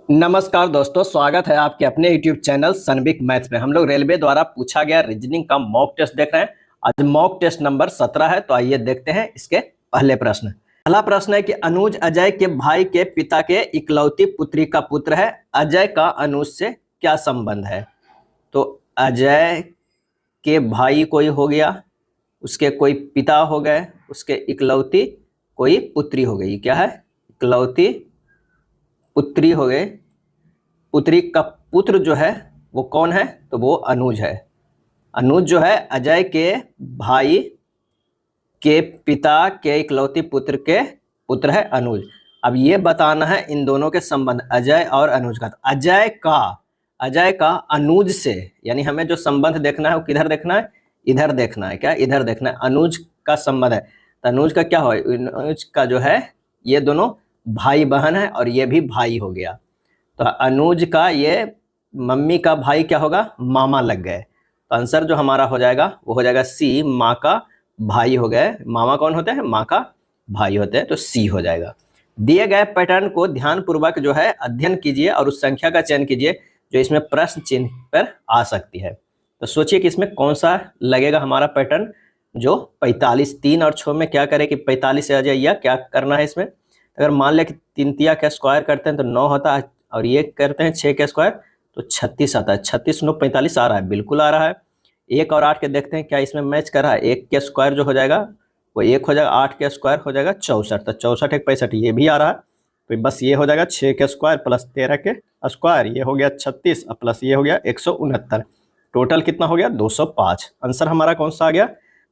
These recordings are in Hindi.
नमस्कार दोस्तों, स्वागत है आपके अपने YouTube चैनल सनबिक मैथ्स में। हम लोग रेलवे द्वारा पूछा गया रीजनिंग का मॉक टेस्ट देख रहे हैं। आज मॉक टेस्ट नंबर 17 है, तो आइए देखते हैं इसके पहले प्रश्न। पहला प्रश्न है कि अनुज अजय के भाई के पिता के इकलौती पुत्री का पुत्र है। अजय का अनुज से क्या संबंध है? तो अजय के भाई कोई हो गया, उसके कोई पिता हो गए, उसके इकलौती कोई पुत्री हो गई। क्या है? इकलौती पुत्री हो गई। पुत्री का पुत्र जो है वो कौन है? तो वो अनुज है। अनुज जो है अजय के भाई के पिता के इकलौती पुत्र के पुत्र है अनुज। अब ये बताना है इन दोनों के संबंध, अजय और अनुज का। तो अजय का अनुज से, यानी हमें जो संबंध देखना है वो किधर देखना है? इधर देखना है। क्या? इधर देखना है। अनुज का संबंध है तो अनुज का क्या हो? अनुज का जो है ये दोनों भाई बहन है और ये भी भाई हो गया। तो अनुज का ये मम्मी का भाई क्या होगा? मामा लग गए। तो आंसर जो हमारा हो जाएगा वो हो जाएगा सी, माँ का भाई हो गए। मामा कौन होते हैं? माँ का भाई होते हैं, तो सी हो जाएगा। दिए गए पैटर्न को ध्यानपूर्वक जो है अध्ययन कीजिए और उस संख्या का चयन कीजिए जो इसमें प्रश्न चिन्ह पर आ सकती है। तो सोचिए कि इसमें कौन सा लगेगा हमारा पैटर्न जो 45। 3 और 6 में क्या करें कि 45 से आ जाए, या क्या करना है इसमें? अगर मान लें कि 3 तिया का स्क्वायर करते हैं तो 9 होता है, और ये करते हैं 6 का स्क्वायर तो 36 आता है। 36 9 45 आ रहा है, बिल्कुल आ रहा है। 1 और 8 के देखते हैं क्या इसमें मैच कर रहा है। 1 के स्क्वायर जो हो जाएगा वो 1 हो जाएगा, 8 के स्क्वायर हो जाएगा 64, तो 64 1 65 ये भी आ रहा है। तो बस ये हो जाएगा 6 के स्क्वायर प्लस 13 के स्क्वायर, ये हो गया 36 प्लस ये हो गया 169। टोटल कितना हो गया? 205। आंसर हमारा कौन सा आ गया?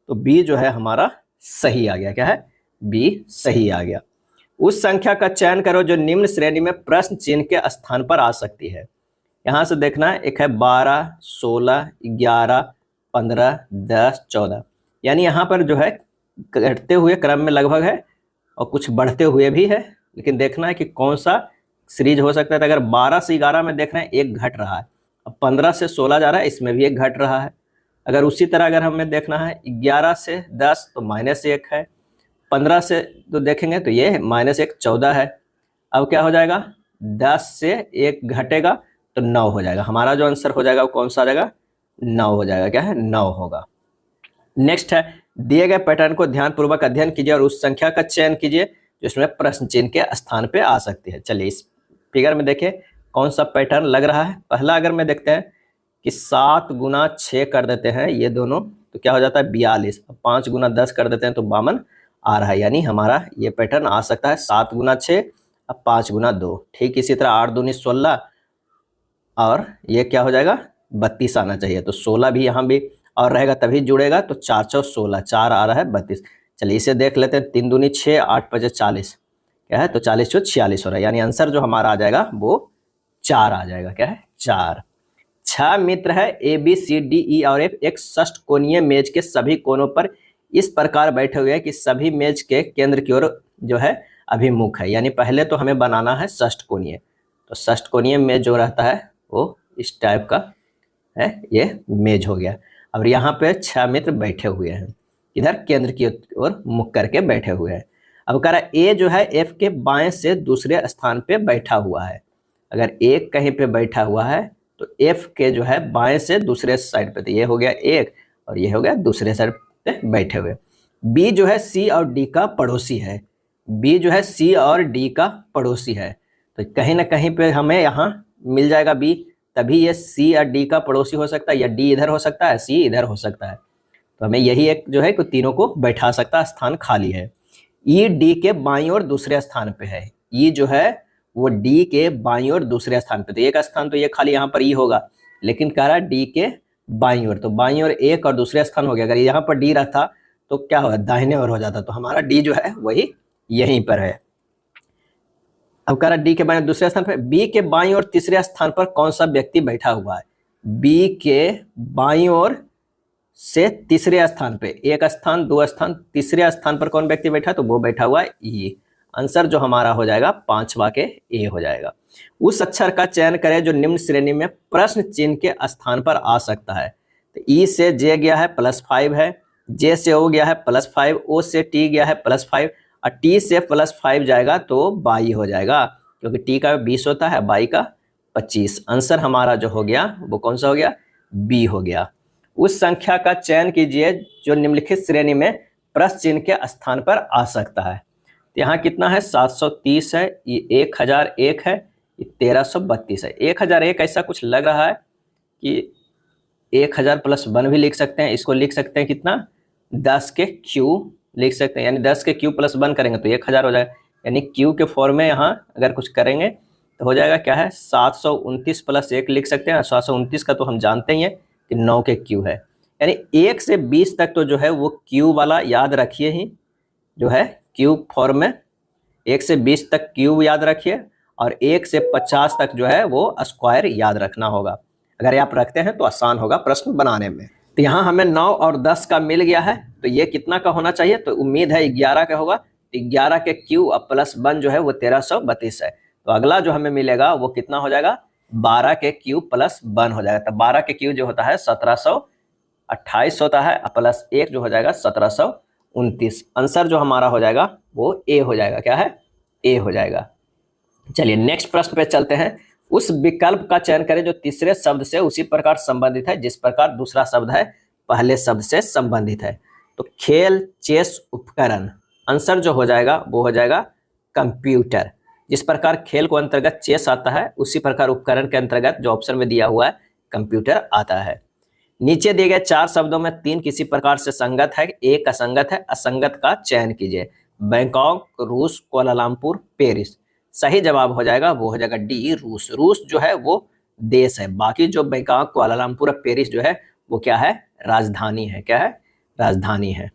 तो बी जो है हमारा सही आ गया। क्या है? बी सही आ गया। उस संख्या का चयन करो जो निम्न श्रेणी में प्रश्न चिन्ह के स्थान पर आ सकती है। यहां से देखना है, एक है 12, 16, 11, 15, 10, 14। यानी यहाँ पर जो है घटते हुए क्रम में लगभग है और कुछ बढ़ते हुए भी है, लेकिन देखना है कि कौन सा सीरीज हो सकता है। तो अगर 12 से 11 में देख रहे हैं एक घट रहा है, अब 15 से 16 जा रहा है, इसमें भी एक घट रहा है। अगर उसी तरह अगर हमें देखना है 11 से 10 तो -1 है, 15 से तो देखेंगे तो ये -1 14 है। अब क्या हो जाएगा? 10 से 1 घटेगा तो 9 हो जाएगा। हमारा जो आंसर हो जाएगा वो कौन सा आ जाएगा? 9 हो जाएगा। क्या है? 9 होगा। नेक्स्ट है, दिए गए पैटर्न को ध्यानपूर्वक अध्ययन कीजिए और उस संख्या का चयन कीजिए जिसमें प्रश्न चिन्ह के स्थान पे आ सकती है। चलिए इस फिगर में देखिए कौन सा पैटर्न लग रहा है। पहला अगर मैं देखते हैं कि 7 गुना 6 कर देते हैं ये दोनों, तो क्या हो जाता है? 42। 5 गुना 10 कर देते हैं तो 52 आ रहा है। यानी हमारा ये पैटर्न आ सकता है 7 गुना 6 अब 5 गुना 2। ठीक इसी तरह 8 दूनी 16 और ये क्या हो जाएगा? 32 आना चाहिए। तो 16 भी यहाँ भी और रहेगा तभी जुड़ेगा, तो 4 चौ 16, 4 आ रहा है 32। चलिए इसे देख लेते हैं। 3 दूनी 6, 8 पचे 40, क्या है? तो 40 चौ 46 हो रहा है। यानी आंसर जो हमारा आ जाएगा वो 4 आ जाएगा। क्या है? 4। 6 मित्र है A B C D E और एफ एक षष्ठकोणीय मेज के सभी कोनों पर इस प्रकार बैठे हुए हैं कि सभी मेज के केंद्र की ओर जो है अभिमुख है। यानी पहले तो हमें बनाना है षष्ठकोणीय। तो षष्ठकोणीय मेज जो रहता है वो इस टाइप का है, ये मेज हो गया। अब यहाँ पे 6 मित्र बैठे हुए हैं, इधर केंद्र की ओर मुख करके बैठे हुए हैं। अब कह रहा है ए जो है एफ के बाएं से दूसरे स्थान पे बैठा हुआ है। अगर एक कहीं पे बैठा हुआ है तो एफ के जो है बाएं से दूसरे साइड पे, तो ये हो गया एक और ये हो गया दूसरे साइड पे बैठे हुए। बी जो है सी और डी का पड़ोसी है। बी जो है सी और डी का पड़ोसी है, तो कहीं ना कहीं पे हमें यहाँ मिल जाएगा बी, तभी ये सी या डी का पड़ोसी हो सकता है, या डी इधर हो सकता है, सी इधर हो सकता है। तो हमें यही एक जो है कि तीनों को बैठा सकता है, स्थान खाली है। ई डी के बाईं ओर दूसरे स्थान पे है। ई जो है वो डी के बाईं ओर दूसरे स्थान पे, तो एक स्थान तो ये खाली यहाँ पर ई होगा, लेकिन कह रहा है डी के बाईं ओर, तो बाईं ओर एक और दूसरे स्थान हो गया। अगर यहाँ पर डी रहता तो क्या होगा? दाहिने ओर हो जाता। तो हमारा डी जो है वही यहीं पर है। अब कह रहा है डी के बाईं ओर दूसरे स्थान पर, बी के बाईं ओर तीसरे स्थान पर कौन सा व्यक्ति बैठा हुआ है? बी के बाईं ओर से तीसरे स्थान पे, एक स्थान, 2 स्थान, तीसरे स्थान पर कौन व्यक्ति बैठा? तो वो बैठा हुआ है ई। आंसर जो हमारा हो जाएगा 5वां के ए हो जाएगा। उस अक्षर का चयन करें जो निम्न श्रेणी में प्रश्न चिन्ह के स्थान पर आ सकता है। तो ई से जे गया है +5 है, जे से ओ गया है +5, ओ से टी गया है +5 और टी से +5 जाएगा तो 22 हो जाएगा। क्योंकि टी का 20 होता है, बाई का 25। आंसर हमारा जो हो गया वो कौन सा हो गया, बी हो गया। उस संख्या का चयन कीजिए जो निम्नलिखित श्रेणी में प्लस चिन्ह के स्थान पर आ सकता है। तो यहाँ कितना है, 730 है, ये 1001 है, ये 1332 है। 1001 ऐसा कुछ लग रहा है कि 1000 प्लस 1 भी लिख सकते हैं। इसको लिख सकते हैं कितना, 10 के क्यू लिख सकते हैं, यानी 10 के क्यू प्लस 1 करेंगे तो 1000 हो जाएगा। यानी क्यू के फॉर्म में यहाँ अगर कुछ करेंगे तो हो जाएगा क्या है, 729 प्लस 1 लिख सकते हैं। 729 का तो हम जानते ही हैं कि 9 के क्यू है। यानी 1 से 20 तक तो जो है वो क्यू वाला याद रखिए ही, जो है क्यूब फॉर्म में 1 से 20 तक क्यूब याद रखिए, और 1 से 50 तक जो है वो स्क्वायर याद रखना होगा। अगर आप रखते हैं तो आसान होगा प्रश्न बनाने में। तो यहाँ हमें 9 और 10 का मिल गया है, तो ये कितना का होना चाहिए, तो उम्मीद है 11 का होगा। 11 के क्यू और प्लस 1 जो है वो 1332 है। तो अगला जो हमें मिलेगा वो कितना हो जाएगा, 12 के क्यू प्लस 1 हो जाएगा। तो 12 के क्यू जो होता है 1728 होता है, प्लस 1 जो हो जाएगा 1729। आंसर जो हमारा हो जाएगा वो ए हो जाएगा। क्या है, ए हो जाएगा। चलिए नेक्स्ट प्रश्न पे चलते हैं। उस विकल्प का चयन करें जो तीसरे शब्द से उसी प्रकार संबंधित है जिस प्रकार दूसरा शब्द है पहले शब्द से संबंधित है। तो खेल, चेस, उपकरण। आंसर जो हो जाएगा वो हो जाएगा कंप्यूटर। जिस प्रकार खेल को अंतर्गत चेस आता है उसी प्रकार उपकरण के अंतर्गत जो ऑप्शन में दिया हुआ है कंप्यूटर आता है। नीचे दिए गए 4 शब्दों में 3 किसी प्रकार से संगत है, 1 असंगत है। असंगत का चयन कीजिए। बैंकॉक, रूस, कुआलालंपुर, पेरिस। सही जवाब हो जाएगा वो हो जाएगा डी, रूस। रूस जो है वो देश है, बाकी जो बैंकॉक, कुआलालंपुर और पेरिस जो है वो क्या है, राजधानी है। क्या है, राजधानी है।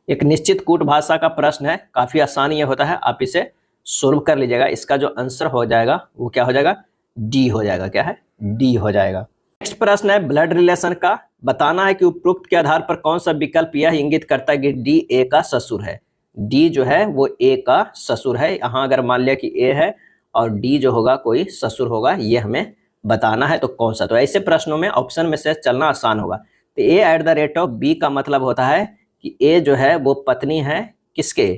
एक निश्चित कूट भाषा का प्रश्न है, काफी आसान ये होता है, आप इसे सोल्व कर लीजिएगा। इसका जो आंसर हो जाएगा वो क्या हो जाएगा, डी हो जाएगा। क्या है, डी हो जाएगा। नेक्स्ट प्रश्न है ब्लड रिलेशन का। बताना है कि उपरोक्त के आधार पर कौन सा विकल्प यह इंगित करता है कि डी ए का ससुर है। डी जो है वो ए का ससुर है। यहाँ अगर मान लिया कि ए है और डी जो होगा कोई ससुर होगा, ये हमें बताना है। तो कौन सा, तो ऐसे प्रश्नों में ऑप्शन में से चलना आसान होगा। तो A at the rate of B का मतलब होता है कि ए जो है वो पत्नी है किसके,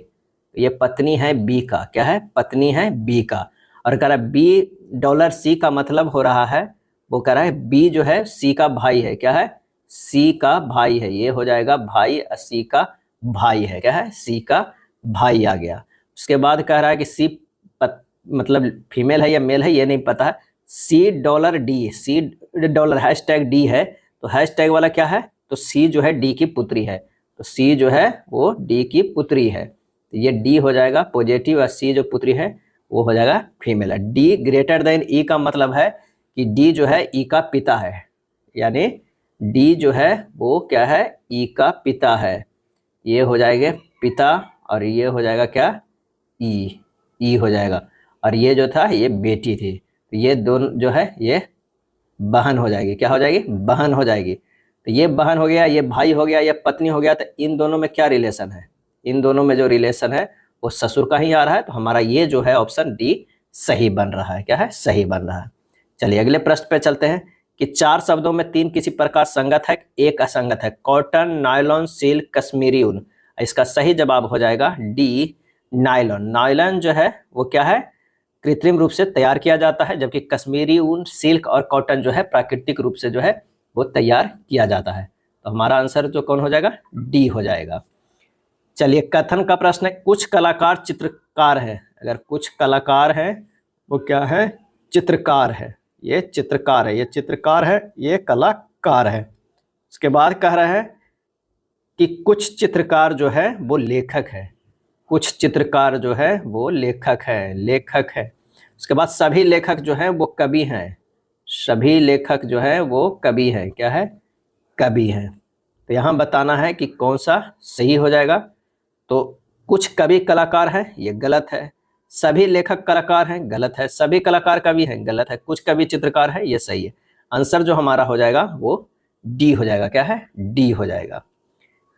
ये पत्नी है बी का। क्या है, पत्नी है बी का। और कह रहा है बी डॉलर सी का मतलब हो रहा है, वो कह रहा है बी जो है सी का भाई है। क्या है, सी का भाई है। ये हो जाएगा भाई, सी का भाई है। क्या है, सी का भाई आ गया। उसके बाद कह रहा है कि सी मतलब फीमेल है या मेल है ये नहीं पता है। सी डॉलर डी, सी डॉलर हैशटैग डी है, तो हैशटैग वाला क्या है, तो सी जो है डी की पुत्री है। तो सी जो है वो डी की पुत्री है, तो ये डी हो जाएगा पॉजिटिव, और सी जो पुत्री है वो हो जाएगा फीमेल है। डी ग्रेटर देन ई का मतलब है कि डी जो है ई का पिता है, यानी डी जो है वो क्या है, ई का पिता है। ये हो जाएगा पिता, और ये हो जाएगा क्या, ई हो जाएगा। और ये जो था ये बेटी थी, तो ये दोनों जो है ये बहन हो जाएगी। क्या हो जाएगी, बहन हो जाएगी। तो ये बहन हो गया, ये भाई हो गया, ये पत्नी हो गया। तो इन दोनों में क्या रिलेशन है, इन दोनों में जो रिलेशन है वो ससुर का ही आ रहा है। तो हमारा ये जो है ऑप्शन डी सही बन रहा है। क्या है, सही बन रहा है। चलिए अगले प्रश्न पे चलते हैं कि 4 शब्दों में 3 किसी प्रकार संगत है, 1 असंगत है। कॉटन, नायलॉन, सिल्क, कश्मीरी ऊन। इसका सही जवाब हो जाएगा डी, नायलॉन। नायलॉन जो है वो क्या है, कृत्रिम रूप से तैयार किया जाता है, जबकि कश्मीरी ऊन, सिल्क और कॉटन जो है प्राकृतिक रूप से जो है वो तैयार किया जाता है। तो हमारा आंसर जो कौन हो जाएगा, डी हो जाएगा। चलिए कथन का प्रश्न है, कुछ कलाकार चित्रकार है। अगर कुछ कलाकार है वो क्या है, चित्रकार है। ये चित्रकार है, ये चित्रकार है, ये कलाकार है। उसके बाद कह रहा है कि कुछ चित्रकार जो है वो लेखक है। कुछ चित्रकार जो है वो लेखक है, लेखक है। उसके बाद सभी लेखक जो हैं वो कवि हैं। सभी लेखक जो है वो कवि हैं। क्या है, कवि हैं। तो यहाँ बताना है कि कौन सा सही हो जाएगा। तो कुछ कवि कलाकार हैं, ये गलत है। सभी लेखक कलाकार हैं, गलत है। सभी कलाकार कवि हैं, गलत है। कुछ कवि चित्रकार है, ये सही है। आंसर जो हमारा हो जाएगा वो डी हो जाएगा। क्या है, डी हो जाएगा।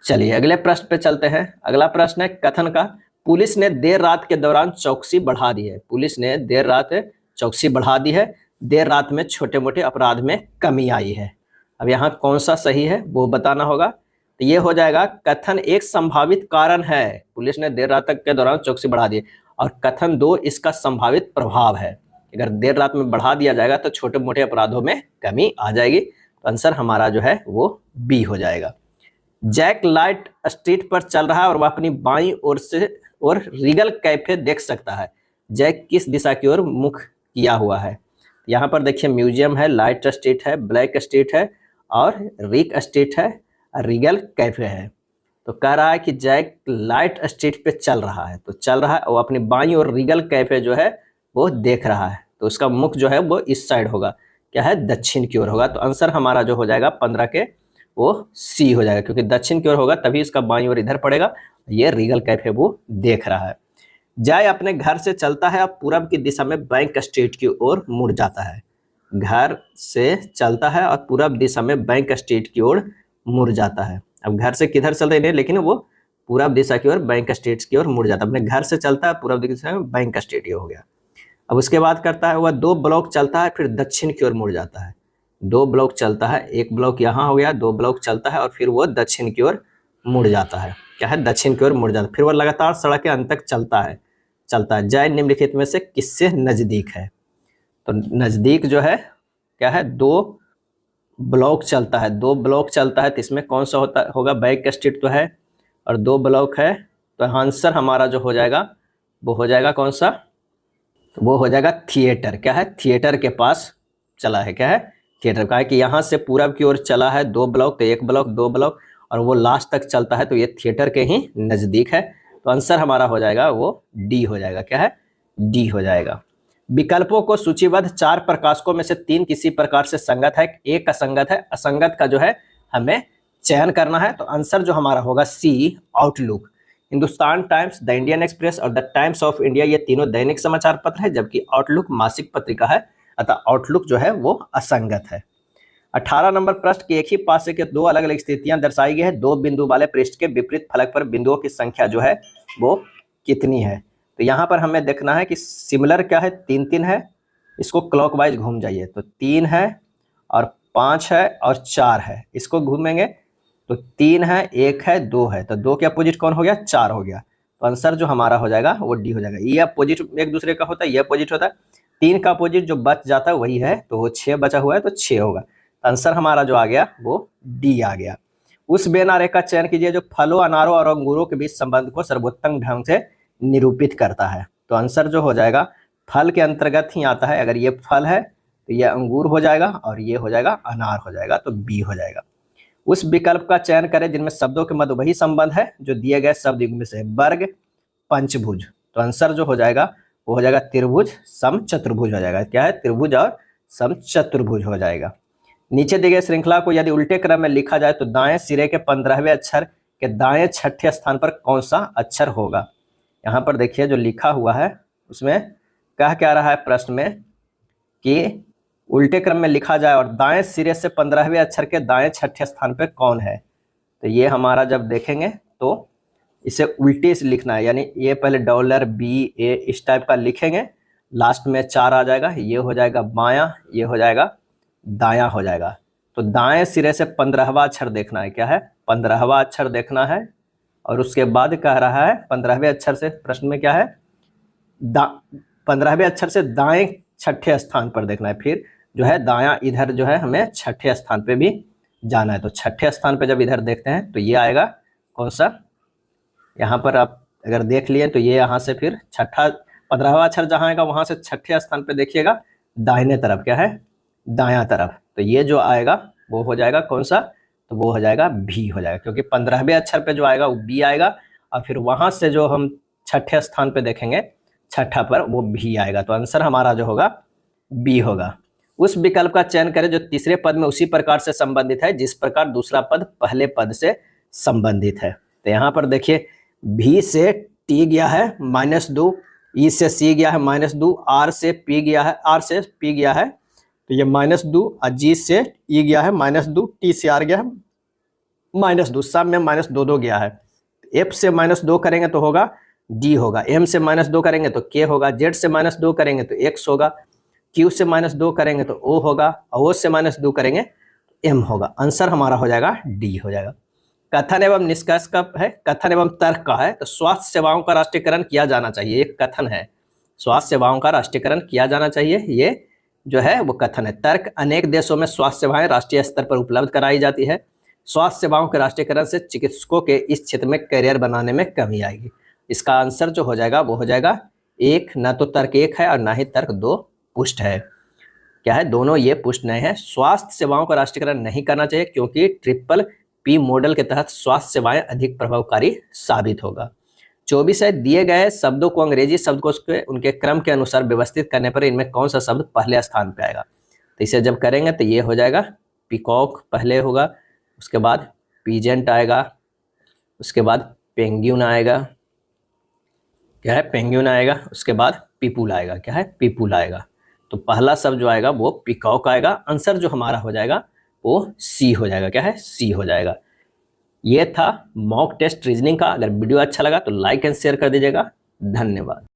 चलिए अगले प्रश्न पे चलते हैं। अगला प्रश्न है कथन का, पुलिस ने देर रात के दौरान चौकसी बढ़ा दी है। पुलिस ने देर रात चौकसी बढ़ा दी है। देर रात में छोटे मोटे अपराध में कमी आई है। अब यहाँ कौन सा सही है वो बताना होगा। तो ये हो जाएगा कथन एक संभावित कारण है, पुलिस ने देर रात तक के दौरान चौकसी बढ़ा दी। और कथन 2 इसका संभावित प्रभाव है। अगर देर रात में बढ़ा दिया जाएगा तो छोटे मोटे अपराधों में कमी आ जाएगी। तो आंसर हमारा जो है वो बी हो जाएगा। जैक लाइट स्ट्रीट पर चल रहा है और वह अपनी बाईं ओर से रीगल कैफे देख सकता है। जैक किस दिशा की ओर मुख किया हुआ है? यहाँ पर देखिए म्यूजियम है, लाइट स्ट्रीट है, ब्लैक स्ट्रीट है और रिक स्ट्रीट है, रीगल कैफे है। तो कह रहा है कि जैक लाइट स्ट्रीट पे चल रहा है, तो चल रहा है और अपनी बाईं ओर रीगल कैफे जो है वो देख रहा है। तो उसका मुख जो है वो इस साइड होगा, क्या है, दक्षिण की ओर होगा। तो आंसर हमारा जो हो जाएगा 15 के वो सी हो जाएगा, क्योंकि दक्षिण की ओर होगा तभी इसका बाईं ओर इधर पड़ेगा। ये रीगल कैफे वो देख रहा है। जय अपने घर से चलता है और पूरब की दिशा में बैंक स्ट्रीट की ओर मुड़ जाता है। घर से चलता है और पूरब दिशा में बैंक स्ट्रीट की ओर मुड़ जाता है। अब घर से किधर चल रहे हैं, लेकिन वो पूरब दिशा की ओर बैंक स्ट्रीट की ओर मुड़ जाता है। अपने घर से चलता है पूरब दिशा में बैंक स्ट्रीट हो गया। अब उसके बाद करता है वह 2 ब्लॉक चलता है फिर दक्षिण की ओर मुड़ जाता है। 2 ब्लॉक चलता है, एक ब्लॉक यहाँ हो गया, 2 ब्लॉक चलता है और फिर वो दक्षिण की ओर मुड़ जाता है, क्या है, दक्षिण की ओर मुड़ जाता है। फिर वह लगातार सड़क के अंत तक चलता है। जय निम्नलिखित में से किससे नजदीक है? तो नजदीक जो है क्या है, 2 ब्लॉक चलता है। 2 ब्लॉक चलता है तो इसमें कौन सा होगा, बैक स्ट्रीट तो है और 2 ब्लॉक है। तो आंसर हमारा जो हो जाएगा वो हो जाएगा कौन सा, तो वो हो जाएगा थिएटर। क्या है, थिएटर के पास चला है, क्या है, थिएटर का है कि यहाँ से पूरब की ओर चला है 2 ब्लॉक, तो 1 ब्लॉक 2 ब्लॉक और वो लास्ट तक चलता है, तो ये थिएटर के ही नज़दीक है। तो आंसर हमारा हो जाएगा वो डी हो जाएगा, क्या है, डी हो जाएगा। विकल्पों को सूचीबद्ध 4 प्रकाशकों में से 3 किसी प्रकार से संगत है, एक असंगत है। असंगत का जो है हमें चयन करना है। तो आंसर जो हमारा होगा C, Outlook. Hindustan Times, the Indian Express और द टाइम्स ऑफ इंडिया ये तीनों दैनिक समाचार पत्र है, जबकि आउटलुक मासिक पत्रिका है, अतः आउटलुक जो है वो असंगत है। 18 नंबर प्रश्न की एक ही पासे के 2 अलग अलग स्थितियां दर्शाई गई है। 2 बिंदु वाले पृष्ठ के विपरीत फलक पर बिंदुओं की संख्या जो है वो कितनी है? तो यहाँ पर हमें देखना है कि सिमिलर क्या है, 3 है, इसको क्लॉकवाइज घूम जाइए। तो 3 है और 5 है और 4 है, इसको घूमेंगे तो 3 है, 1 है, 2 है, तो 2 के अपोजिट कौन हो गया, 4 हो गया। तो आंसर जो हमारा हो जाएगा वो डी हो जाएगा। ये अपोजिट एक दूसरे का होता है, ये अपोजिट होता है, 3 का अपोजिट जो बच जाता है वही है, तो वो 6 बचा हुआ है तो 6 होगा। आंसर हमारा जो आ गया वो डी आ गया। उस बेनारे का चयन कीजिए जो फलों, अनारों और अंगूरों के बीच संबंध को सर्वोत्तम ढंग से निरूपित करता है। तो आंसर जो हो जाएगा फल के अंतर्गत ही आता है। अगर ये फल है तो ये अंगूर हो जाएगा और ये हो जाएगा अनार हो जाएगा, तो बी हो जाएगा। उस विकल्प का चयन करें जिनमें शब्दों के मध्य वही संबंध है जो दिए गए शब्द युग्म से। वर्ग, पंचभुज। तो आंसर जो हो जाएगा वो हो जाएगा त्रिभुज, समचतुर्भुज हो जाएगा, क्या है, त्रिभुज और समचतुर्भुज हो जाएगा। नीचे दिए गए श्रृंखला को यदि उल्टे क्रम में लिखा जाए तो दाएं सिरे के 15वें अक्षर के दाएं छठे स्थान पर कौन सा अक्षर होगा? यहाँ पर देखिए जो लिखा हुआ है उसमें कह क्या रहा है प्रश्न में कि उल्टे क्रम में लिखा जाए और दाएं सिरे से 15वें अक्षर के दाएं छठे स्थान पर कौन है। तो ये हमारा जब देखेंगे तो इसे उल्टे से लिखना है, यानी ये पहले $BA इस टाइप का लिखेंगे, लास्ट में 4 आ जाएगा, ये हो जाएगा बायां, ये हो जाएगा दायां हो जाएगा। तो दाएं सिरे से 15वां अक्षर देखना है, क्या है, 15वां अक्षर देखना है। और उसके बाद कह रहा है 15वें अक्षर से, प्रश्न में क्या है, 15वें अक्षर से दाएं छठे स्थान पर देखना है। फिर जो है दायां इधर जो है हमें छठे स्थान पे भी जाना है। तो छठे स्थान पे जब इधर देखते हैं तो ये आएगा कौन सा, यहाँ पर आप अगर देख लिए तो ये यहाँ से फिर 15वां अक्षर जहाँ आएगा वहाँ से छठे स्थान पे देखिएगा दाहिने तरफ, क्या है, दायां तरफ। तो ये जो आएगा वो हो जाएगा कौन सा, तो वो हो जाएगा भी हो जाएगा, क्योंकि 15वें अक्षर पे जो आएगा वो बी आएगा और फिर वहाँ से जो हम छठे स्थान पे देखेंगे छठा पर वो भी आएगा। तो आंसर हमारा जो होगा बी होगा। उस विकल्प का चयन करें जो तीसरे पद में उसी प्रकार से संबंधित है जिस प्रकार दूसरा पद पहले पद से संबंधित है। तो यहाँ पर देखिए भी से टी गया है -2, ई से सी गया है -2, आर से पी गया है, आर से पी गया है तो ये -2, और जी से ई गया है -2, टी से आर गया है -2, सब में -2 गया है। एफ से -2 करेंगे तो होगा डी होगा, एम से -2 करेंगे तो के होगा, जेड से -2 करेंगे तो एक्स होगा, क्यू से -2 करेंगे तो ओ होगा, और ओ से -2 करेंगे तो एम होगा। आंसर हमारा हो जाएगा डी हो जाएगा। कथन एवं निष्कर्ष का है, कथन एवं तर्क का है। तो स्वास्थ्य सेवाओं का राष्ट्रीयकरण किया जाना चाहिए, एक कथन है। स्वास्थ्य सेवाओं का राष्ट्रीयकरण किया जाना चाहिए, ये जो है वो कथन है। तर्क, अनेक देशों में स्वास्थ्य सेवाएं राष्ट्रीय स्तर पर उपलब्ध कराई जाती है। स्वास्थ्य सेवाओं के राष्ट्रीयकरण से चिकित्सकों के इस क्षेत्र में करियर बनाने में कमी आएगी। इसका आंसर जो हो जाएगा वो हो जाएगा एक, ना तो तर्क एक है और ना ही तर्क दो पुष्ट है। क्या है, दोनों ये पुष्ट नहीं है। स्वास्थ्य सेवाओं का राष्ट्रीयकरण नहीं करना चाहिए क्योंकि ट्रिपल पी मॉडल के तहत स्वास्थ्य सेवाएं अधिक प्रभावकारी साबित होगा। 24 है, दिए गए शब्दों को अंग्रेजी शब्दकोश के उनके क्रम के अनुसार व्यवस्थित करने पर इनमें कौन सा शब्द पहले स्थान पे आएगा। तो इसे जब करेंगे तो ये हो जाएगा पीकॉक पहले होगा, उसके बाद पीजेंट आएगा, उसके बाद पेंगुइन आएगा, क्या है पेंगुइन आएगा, उसके बाद पीपुल आएगा, क्या है पीपुल आएगा। तो पहला शब्द जो आएगा वो पीकॉक आएगा। आंसर जो हमारा हो जाएगा वो सी हो जाएगा, क्या है सी हो जाएगा। ये था मॉक टेस्ट रीजनिंग का। अगर वीडियो अच्छा लगा तो लाइक एंड शेयर कर दीजिएगा। धन्यवाद।